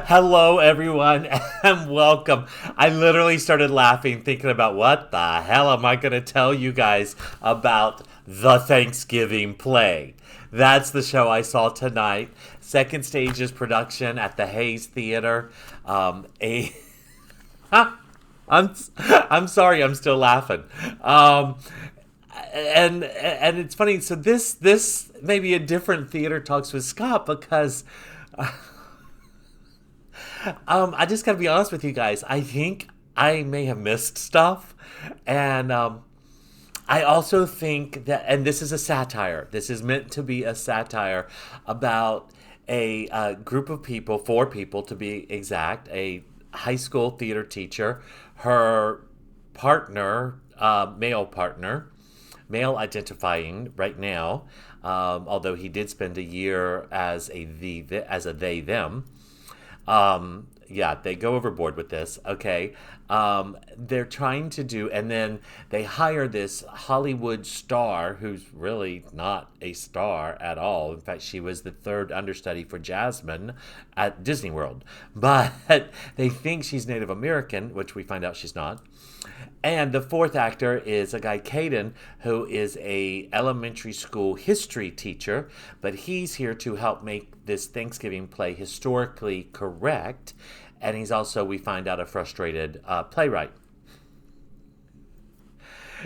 Hello, everyone, and welcome. I literally started laughing, thinking about what the hell am I going to tell you guys about the Thanksgiving play. That's the show I saw tonight. Second stage's production at the Hayes Theater. A I'm I'm sorry, I'm still laughing. Um, and it's funny. So this may be a different theater talks with Scott because I just got to be honest with you guys. I think I may have missed stuff, and I also think that, and this is a satire. This is meant to be a satire about a group of people, four people to be exact, a high school theater teacher, her partner, male partner, male identifying right now, although he did spend a year as a they them. Yeah, they go overboard with this. Okay. They're trying to do, and then they hire this Hollywood star who's really not a star at all. In fact, she was the third understudy for Jasmine at Disney World. But they think she's Native American, which we find out she's not. And the fourth actor is a guy, Caden, who is a elementary school history teacher, but he's here to help make this Thanksgiving play historically correct. And he's also, we find out, a frustrated playwright.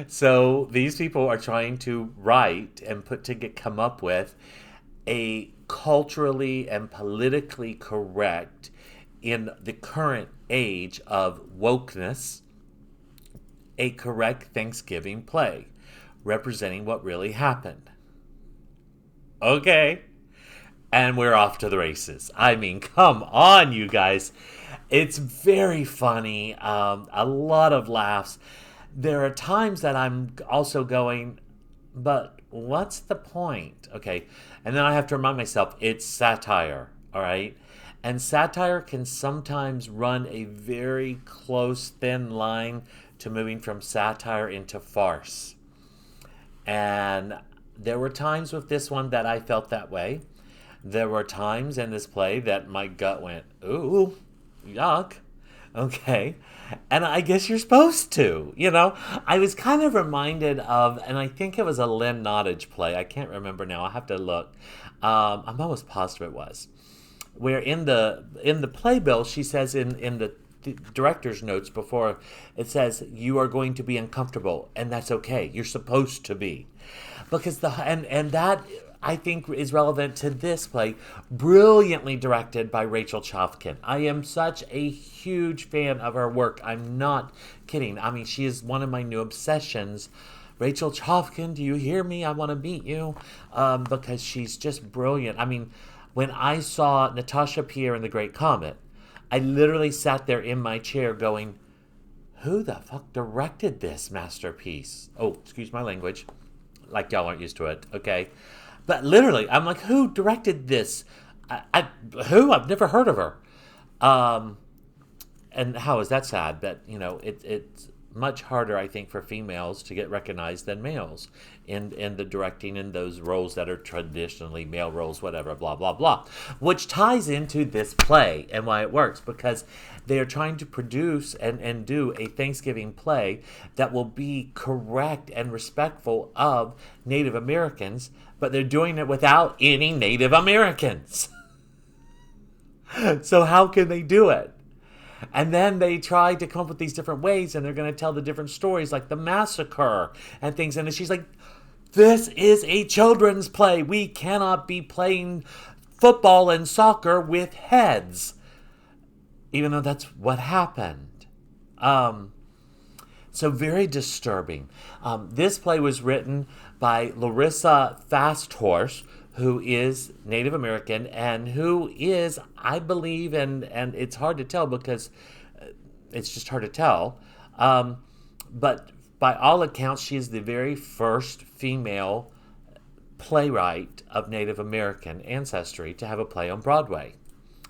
So these people are trying to write and come up with a culturally and politically correct, in the current age of wokeness, a correct Thanksgiving play representing what really happened. Okay. And we're off to the races. I mean, come on, you guys. It's very funny. A lot of laughs. There are times that I'm also going, but what's the point? Okay. And then I have to remind myself it's satire. All right. And satire can sometimes run a very close, thin line to moving from satire into farce. And there were times with this one that I felt that way. There were times in this play that my gut went, ooh, yuck. Okay. And I guess you're supposed to, you know? I was kind of reminded of, and I think it was a Lynn Nottage play. I can't remember now. I'll have to look. I'm almost positive it was. Where in the playbill, she says in the director's notes before, it says, you are going to be uncomfortable, and that's okay. You're supposed to be. Because and that, I think, is relevant to this play, brilliantly directed by Rachel Chavkin. I am such a huge fan of her work. I'm not kidding. I mean, she is one of my new obsessions. Rachel Chavkin, do you hear me? I want to meet you, because she's just brilliant. I mean, when I saw Natasha Pierre in The Great Comet, I literally sat there in my chair going, who the fuck directed this masterpiece? Oh, excuse my language. Like y'all aren't used to it, okay? But literally, I'm like, who directed this? Who? I've never heard of her. Um, and how is that sad? That, it's much harder, I think, for females to get recognized than males in the directing in those roles that are traditionally male roles, whatever, blah, blah, blah. Which ties into this play and why it works, because they are trying to produce and do a Thanksgiving play that will be correct and respectful of Native Americans, but they're doing it without any Native Americans. So how can they do it? And then they try to come up with these different ways, and they're going to tell the different stories, like the massacre and things. And she's like, this is a children's play. We cannot be playing football and soccer with heads, even though that's what happened. So very disturbing. This play was written by Larissa Fasthorse, who is Native American and who is, I believe, and it's hard to tell because it's just hard to tell, but by all accounts, she is the very first female playwright of Native American ancestry to have a play on Broadway.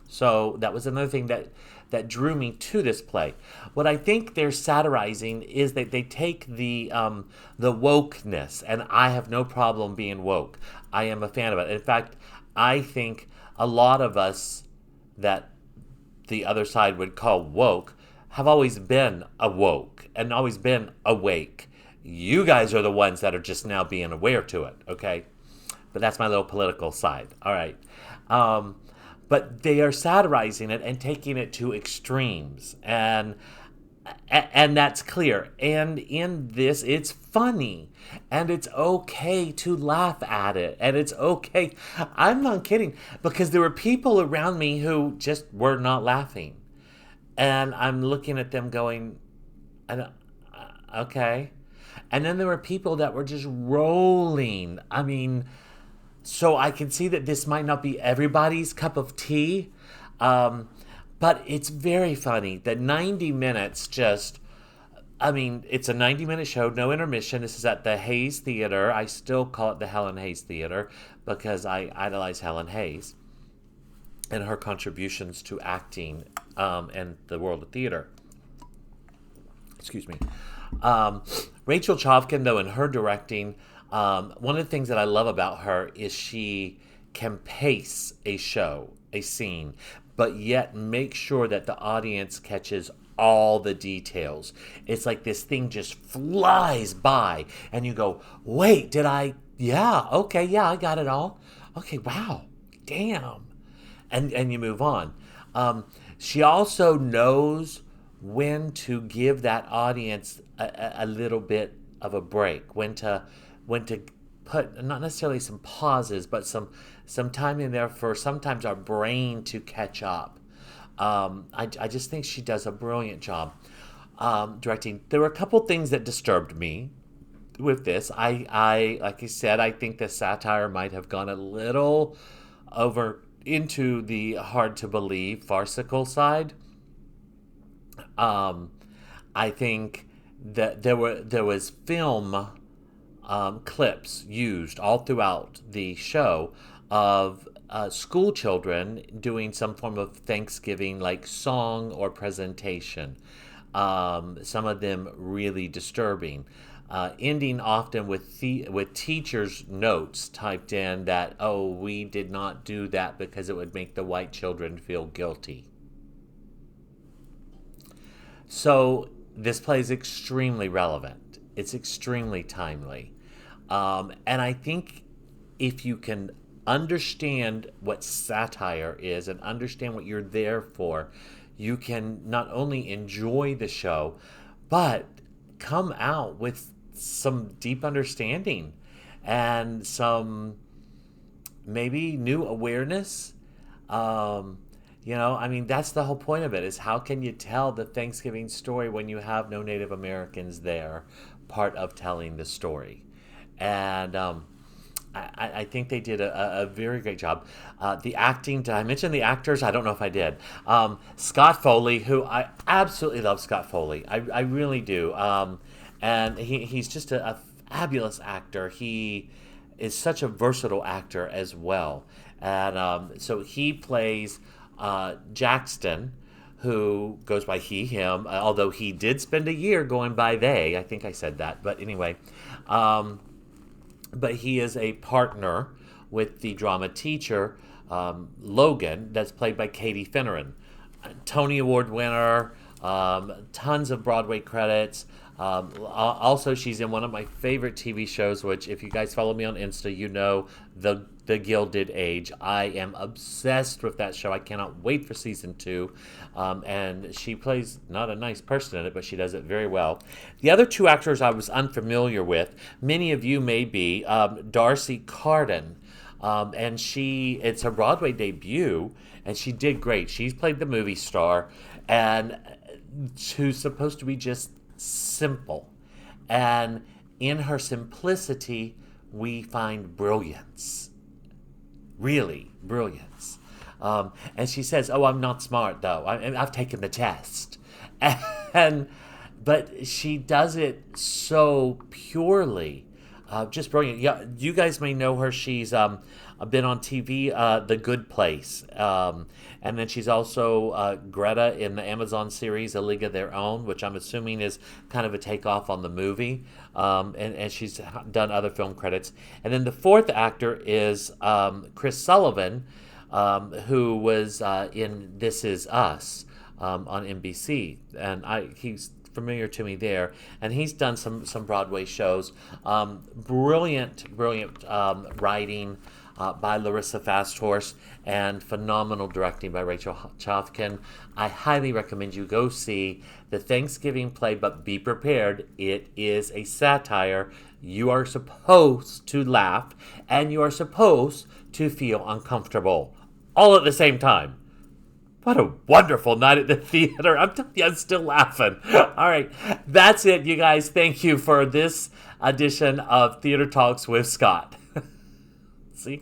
So that was another thing that drew me to this play. What I think they're satirizing is that they take the wokeness, and I have no problem being woke. I am a fan of it. In fact, I think a lot of us that the other side would call woke have always been awoke and always been awake. You guys are the ones that are just now being aware to it, okay? But that's my little political side. All right. Um, but they are satirizing it and taking it to extremes. And that's clear. And in this, it's funny. And it's okay to laugh at it. And it's okay. I'm not kidding. Because there were people around me who just were not laughing. And I'm looking at them going, I don't, okay. And then there were people that were just rolling. I mean, so I can see that this might not be everybody's cup of tea. Um, but it's very funny. The 90 minutes just, I mean, it's a 90-minute show, no intermission. This is at the Hayes Theater. I still call it the Helen Hayes Theater because I idolize Helen Hayes and her contributions to acting and the world of theater. Excuse me. Rachel Chavkin, though, in her directing, one of the things that I love about her is she can pace a show, a scene, but yet make sure that the audience catches all the details. It's like this thing just flies by, and you go, wait, did I? Yeah, okay, yeah, I got it all. Okay, wow, damn. And you move on. She also knows when to give that audience a little bit of a break, when to put not necessarily some pauses, but some time in there for sometimes our brain to catch up. I just think she does a brilliant job directing. There were a couple things that disturbed me with this. I like I said, I think the satire might have gone a little over into the hard to believe farcical side. Um, I think that there was film clips used all throughout the show of school children doing some form of Thanksgiving like song or presentation. Some of them really disturbing. Ending often with teachers' notes typed in that, oh, we did not do that because it would make the white children feel guilty. So this play is extremely relevant. It's extremely timely. And I think if you can understand what satire is and understand what you're there for, you can not only enjoy the show, but come out with some deep understanding and some maybe new awareness. I mean, that's the whole point of it is how can you tell the Thanksgiving story when you have no Native Americans there, part of telling the story. And I think they did a very great job. The acting, did I mention the actors? I don't know if I did. Scott Foley, who I absolutely love Scott Foley. I really do. And he's just a fabulous actor. He is such a versatile actor as well. And so he plays Jackson, who goes by he, him, although he did spend a year going by they. I think I said that. But anyway, but he is a partner with the drama teacher, Logan, that's played by Katie Finneran. Tony Award winner, tons of Broadway credits. Also, she's in one of my favorite TV shows, which if you guys follow me on Insta, you know, the Gilded Age. I am obsessed with that show. I cannot wait for season 2. And she plays not a nice person in it, but she does it very well. The other two actors I was unfamiliar with, many of you may be, Darcy Carden. And it's her Broadway debut, and she did great. She's played the movie star, and who's supposed to be just simple. And in her simplicity, we find brilliance. Really, brilliance. And she says, "Oh, I'm not smart though. I've taken the test," and but she does it so purely, just brilliant. Yeah, you guys may know her. She's been on TV, The Good Place, and then she's also Greta in the Amazon series A League of Their Own, which I'm assuming is kind of a takeoff on the movie. And she's done other film credits. And then the fourth actor is Chris Sullivan, who was in This Is Us on NBC, and he's familiar to me there, and he's done some Broadway shows. Brilliant writing by Larissa Fasthorse, and phenomenal directing by Rachel Chavkin. I highly recommend you go see the Thanksgiving play, but be prepared. It is a satire. You are supposed to laugh, and you are supposed to feel uncomfortable, all at the same time. What a wonderful night at the theater. I'm telling you, I'm still laughing. All right. That's it, you guys. Thank you for this edition of Theater Talks with Scott.